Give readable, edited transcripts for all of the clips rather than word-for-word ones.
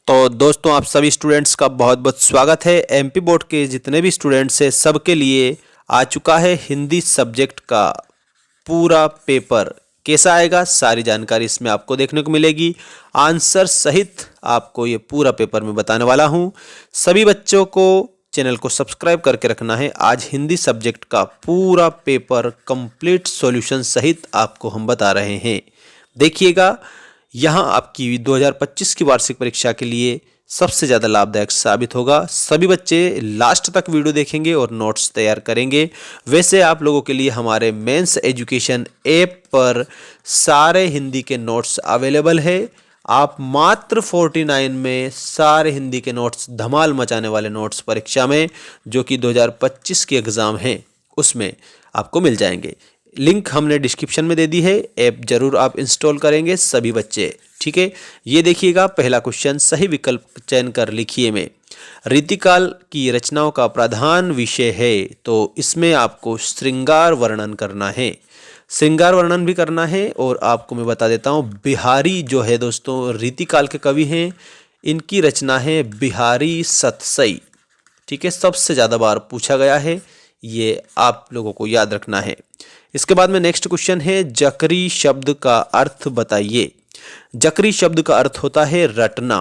तो दोस्तों आप सभी स्टूडेंट्स का बहुत बहुत स्वागत है। एमपी बोर्ड के जितने भी स्टूडेंट्स हैं सबके लिए आ चुका है हिंदी सब्जेक्ट का पूरा पेपर। कैसा आएगा सारी जानकारी इसमें आपको देखने को मिलेगी। आंसर सहित आपको ये पूरा पेपर मैं बताने वाला हूँ। सभी बच्चों को चैनल को सब्सक्राइब करके रखना है। आज हिंदी सब्जेक्ट का पूरा पेपर कंप्लीट सॉल्यूशन सहित आपको हम बता रहे हैं। देखिएगा, यहाँ आपकी 2025 की वार्षिक परीक्षा के लिए सबसे ज़्यादा लाभदायक साबित होगा। सभी बच्चे लास्ट तक वीडियो देखेंगे और नोट्स तैयार करेंगे। वैसे आप लोगों के लिए हमारे मेंस एजुकेशन ऐप पर सारे हिंदी के नोट्स अवेलेबल है। आप मात्र 49 में सारे हिंदी के नोट्स, धमाल मचाने वाले नोट्स परीक्षा में जो कि 2025 की एग्ज़ाम है उसमें आपको मिल जाएंगे। लिंक हमने डिस्क्रिप्शन में दे दी है। ऐप जरूर आप इंस्टॉल करेंगे सभी बच्चे, ठीक है। ये देखिएगा, पहला क्वेश्चन सही विकल्प चयन कर लिखिए में। रीतिकाल की रचनाओं का प्रधान विषय है, तो इसमें आपको श्रृंगार वर्णन करना है। श्रृंगार वर्णन भी करना है। और आपको मैं बता देता हूँ, बिहारी जो है दोस्तों रीतिकाल के कवि हैं, इनकी रचना है बिहारी सतसई, ठीक है। सबसे ज़्यादा बार पूछा गया है, ये आप लोगों को याद रखना है। इसके बाद में नेक्स्ट क्वेश्चन है, जकरी शब्द का अर्थ बताइए। जकरी शब्द का अर्थ होता है रटना,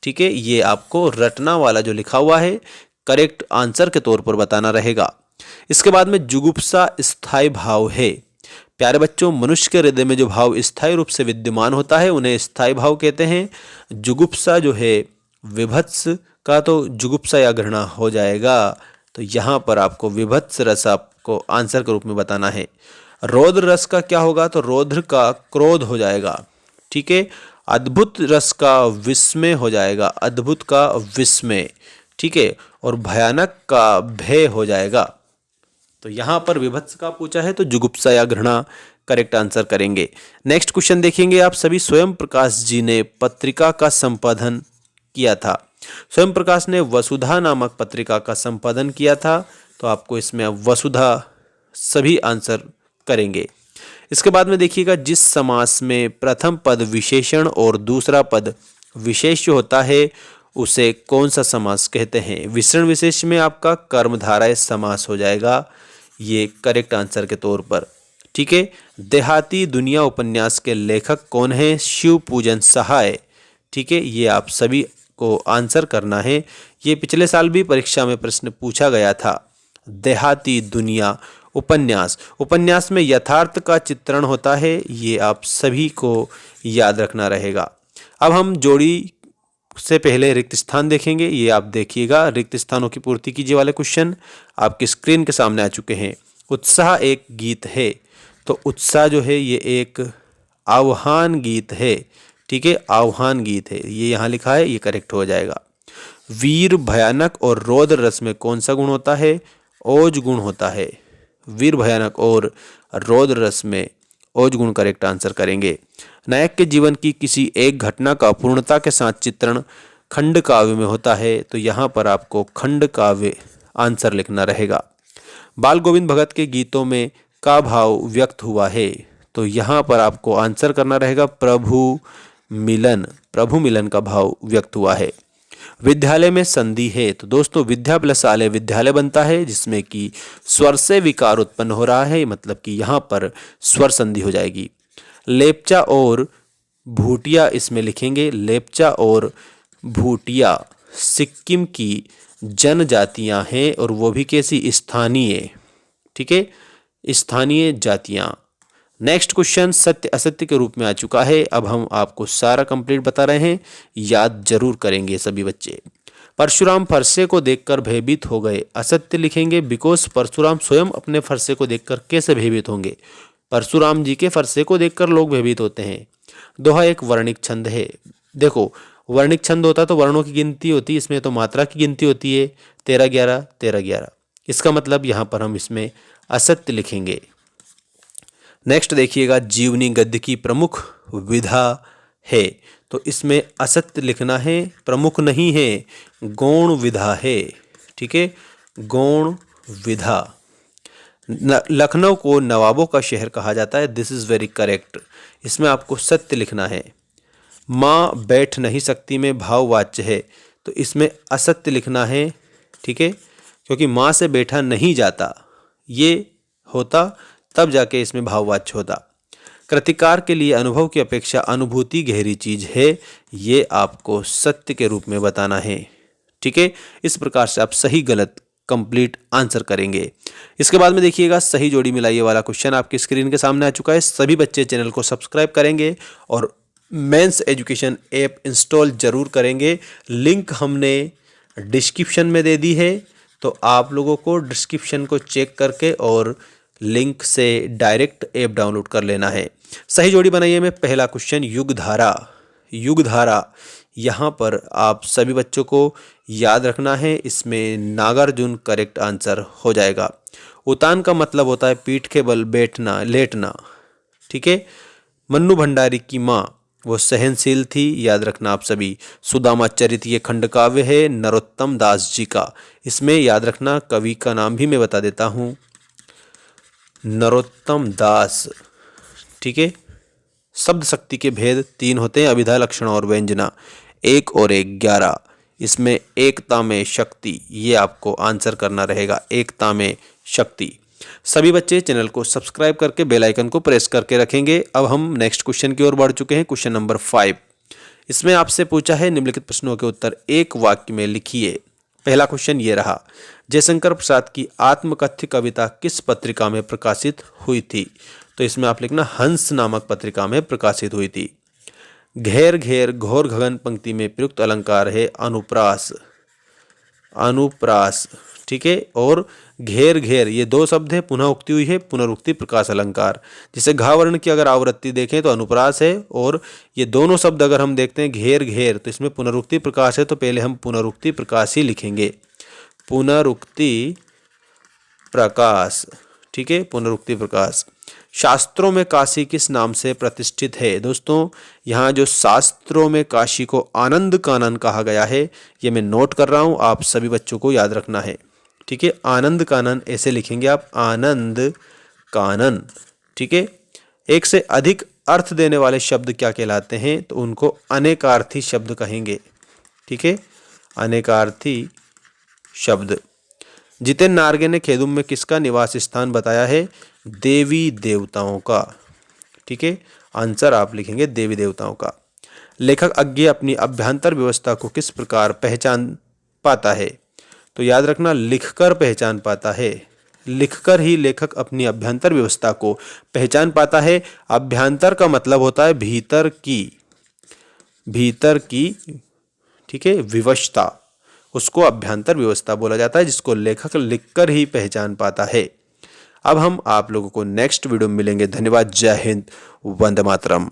ठीक है। ये आपको रटना वाला जो लिखा हुआ है करेक्ट आंसर के तौर पर बताना रहेगा। इसके बाद में जुगुप्सा स्थायी भाव है। प्यारे बच्चों, मनुष्य के हृदय में जो भाव स्थायी रूप से विद्यमान होता है उन्हें स्थायी भाव कहते हैं। जुगुप्सा जो है विभत्स का तो जुगुप्सा या घृणा हो जाएगा, तो यहाँ पर आपको विभत्स रस आपको आंसर के रूप में बताना है। रौद्र रस का क्या होगा, तो रौद्र का क्रोध हो जाएगा, ठीक है। अद्भुत रस का विस्मय हो जाएगा, अद्भुत का विस्मय, ठीक है। और भयानक का भय हो जाएगा। तो यहाँ पर विभत्स का पूछा है तो जुगुप्सा या घृणा करेक्ट आंसर करेंगे। नेक्स्ट क्वेश्चन देखेंगे आप सभी। स्वयं प्रकाश जी ने पत्रिका का संपादन किया था। स्वयं प्रकाश ने वसुधा नामक पत्रिका का संपादन किया था, तो आपको इसमें वसुधा सभी आंसर करेंगे। इसके बाद में देखिएगा, जिस समास में प्रथम पद विशेषण और दूसरा पद विशेष्य होता है उसे कौन सा समास कहते हैं। विशेषण विशेष में आपका कर्मधारय समास हो जाएगा, ये करेक्ट आंसर के तौर पर, ठीक है। देहाती दुनिया उपन्यास के लेखक कौन है, शिव पूजन सहाय, ठीक है। ये आप सभी को आंसर करना है। ये पिछले साल भी परीक्षा में प्रश्न पूछा गया था। देहाती दुनिया उपन्यास, उपन्यास में यथार्थ का चित्रण होता है, ये आप सभी को याद रखना रहेगा। अब हम जोड़ी से पहले रिक्त स्थान देखेंगे। ये आप देखिएगा, रिक्त स्थानों की पूर्ति कीजिए वाले क्वेश्चन आपकी स्क्रीन के सामने आ चुके हैं। उत्साह एक गीत है, तो उत्साह जो है ये एक आह्वान गीत है, ठीक है। आह्वान गीत है, ये यहाँ लिखा है, ये करेक्ट हो जाएगा। वीर, भयानक और रौद्र रस में कौन सा गुण होता है, ओज गुण होता है। वीर, भयानक और रौद्र रस में ओज गुण करेक्ट आंसर करेंगे। नायक के जीवन की किसी एक घटना का पूर्णता के साथ चित्रण खंड काव्य में होता है, तो यहाँ पर आपको खंड काव्य आंसर लिखना रहेगा। बाल गोविंद भगत के गीतों में का भाव व्यक्त हुआ है, तो यहाँ पर आपको आंसर करना रहेगा प्रभु मिलन, प्रभु मिलन का भाव व्यक्त हुआ है। विद्यालय में संधि है, तो दोस्तों विद्या प्लस आलय विद्यालय बनता है, जिसमें कि स्वर से विकार उत्पन्न हो रहा है, मतलब कि यहाँ पर स्वर संधि हो जाएगी। लेपचा और भूटिया इसमें लिखेंगे। लेपचा और भूटिया सिक्किम की जनजातियां हैं, और वो भी कैसी, स्थानीय, ठीक है, स्थानीय जातियां। नेक्स्ट क्वेश्चन सत्य असत्य के रूप में आ चुका है। अब हम आपको सारा कंप्लीट बता रहे हैं, याद जरूर करेंगे सभी बच्चे। परशुराम फरसे को देखकर भयभीत हो गए, असत्य लिखेंगे, बिकॉज परशुराम स्वयं अपने फरसे को देखकर कैसे भयभीत होंगे। परशुराम जी के फरसे को देखकर लोग भयभीत होते हैं। दोहा एक वर्णिक छंद है। देखो, वर्णिक छंद होता तो वर्णों की गिनती होती, इसमें तो मात्रा की गिनती होती है, 13 11 13 11। इसका मतलब यहाँ पर हम इसमें असत्य लिखेंगे। नेक्स्ट देखिएगा, जीवनी गद्य की प्रमुख विधा है, तो इसमें असत्य लिखना है, प्रमुख नहीं है, गौण विधा है, ठीक है, गौण विधा। लखनऊ को नवाबों का शहर कहा जाता है, दिस इज़ वेरी करेक्ट। इसमें आपको सत्य लिखना है। माँ बैठ नहीं सकती में भाववाच्य है, तो इसमें असत्य लिखना है, ठीक है, क्योंकि माँ से बैठा नहीं जाता, ये होता तब जाके इसमें भाववाच्य होता। कृतिकार के लिए अनुभव की अपेक्षा अनुभूति गहरी चीज है, ये आपको सत्य के रूप में बताना है, ठीक है। इस प्रकार से आप सही गलत कंप्लीट आंसर करेंगे। इसके बाद में देखिएगा सही जोड़ी मिलाइए वाला क्वेश्चन आपकी स्क्रीन के सामने आ चुका है। सभी बच्चे चैनल को सब्सक्राइब करेंगे और मेंस एजुकेशन ऐप इंस्टॉल जरूर करेंगे। लिंक हमने डिस्क्रिप्शन में दे दी है, तो आप लोगों को डिस्क्रिप्शन को चेक करके और लिंक से डायरेक्ट ऐप डाउनलोड कर लेना है। सही जोड़ी बनाइए में पहला क्वेश्चन युगधारा। युगधारा यहाँ पर आप सभी बच्चों को याद रखना है, इसमें नागार्जुन करेक्ट आंसर हो जाएगा। उतान का मतलब होता है पीठ के बल बैठना, लेटना, ठीक है। मन्नू भंडारी की माँ वो सहनशील थी, याद रखना आप सभी। सुदामा चरित ये खंड काव्य है नरोत्तम दास जी का, इसमें याद रखना कवि का नाम भी मैं बता देता हूँ, नरोत्तम दास, ठीक है। शब्द शक्ति के भेद 3 होते हैं, अभिधा लक्षण और व्यंजना, 1 और 1 11। इसमें एकता में शक्ति, ये आपको आंसर करना रहेगा, एकता में शक्ति। सभी बच्चे चैनल को सब्सक्राइब करके बेल आइकन को प्रेस करके रखेंगे। अब हम नेक्स्ट क्वेश्चन की ओर बढ़ चुके हैं, क्वेश्चन नंबर 5। इसमें आपसे पूछा है निम्नलिखित प्रश्नों के उत्तर एक वाक्य में लिखिए। पहला क्वेश्चन ये रहा, जयशंकर प्रसाद की आत्मकथ्य कविता किस पत्रिका में प्रकाशित हुई थी? तो इसमें आप लिखना हंस नामक पत्रिका में प्रकाशित हुई थी। घेर घेर घोर गगन पंक्ति में प्रयुक्त अलंकार है अनुप्रास, अनुप्रास, ठीक है। और घेर घेर ये 2 शब्द है, पुनः उक्ति हुई है, पुनरुक्ति प्रकाश अलंकार। जिसे घा वर्ण की अगर आवृत्ति देखें तो अनुप्रास है, और ये दोनों शब्द अगर हम देखते हैं घेर घेर तो इसमें पुनरुक्ति प्रकाश है, तो पहले हम पुनरुक्ति प्रकाश ही लिखेंगे, पुनरुक्ति प्रकाश, ठीक है, पुनरुक्ति प्रकाश। शास्त्रों में काशी किस नाम से प्रतिष्ठित है? दोस्तों यहाँ जो शास्त्रों में काशी को आनंद कानन कहा गया है, ये मैं नोट कर रहा हूँ, आप सभी बच्चों को याद रखना है, ठीक है। आनंद कानन ऐसे लिखेंगे आप, आनंद कानन, ठीक है। एक से अधिक अर्थ देने वाले शब्द क्या कहलाते हैं? तो उनको अनेकार्थी शब्द कहेंगे, ठीक है, अनेकार्थी शब्द। जितेन नार्गे ने खेदुम में किसका निवास स्थान बताया है? देवी देवताओं का, ठीक है, आंसर आप लिखेंगे देवी देवताओं का। लेखक अज्ञेय अपनी अभ्यंतर व्यवस्था को किस प्रकार पहचान पाता है? तो याद रखना लिखकर पहचान पाता है, लिखकर ही लेखक अपनी अभ्यंतर व्यवस्था को पहचान पाता है। अभ्यंतर का मतलब होता है भीतर की, भीतर की, ठीक है, विवशता, उसको अभ्यंतर व्यवस्था बोला जाता है, जिसको लेखक लिखकर ही पहचान पाता है। अब हम आप लोगों को नेक्स्ट वीडियो में मिलेंगे। धन्यवाद, जय हिंद, वंदे मातरम।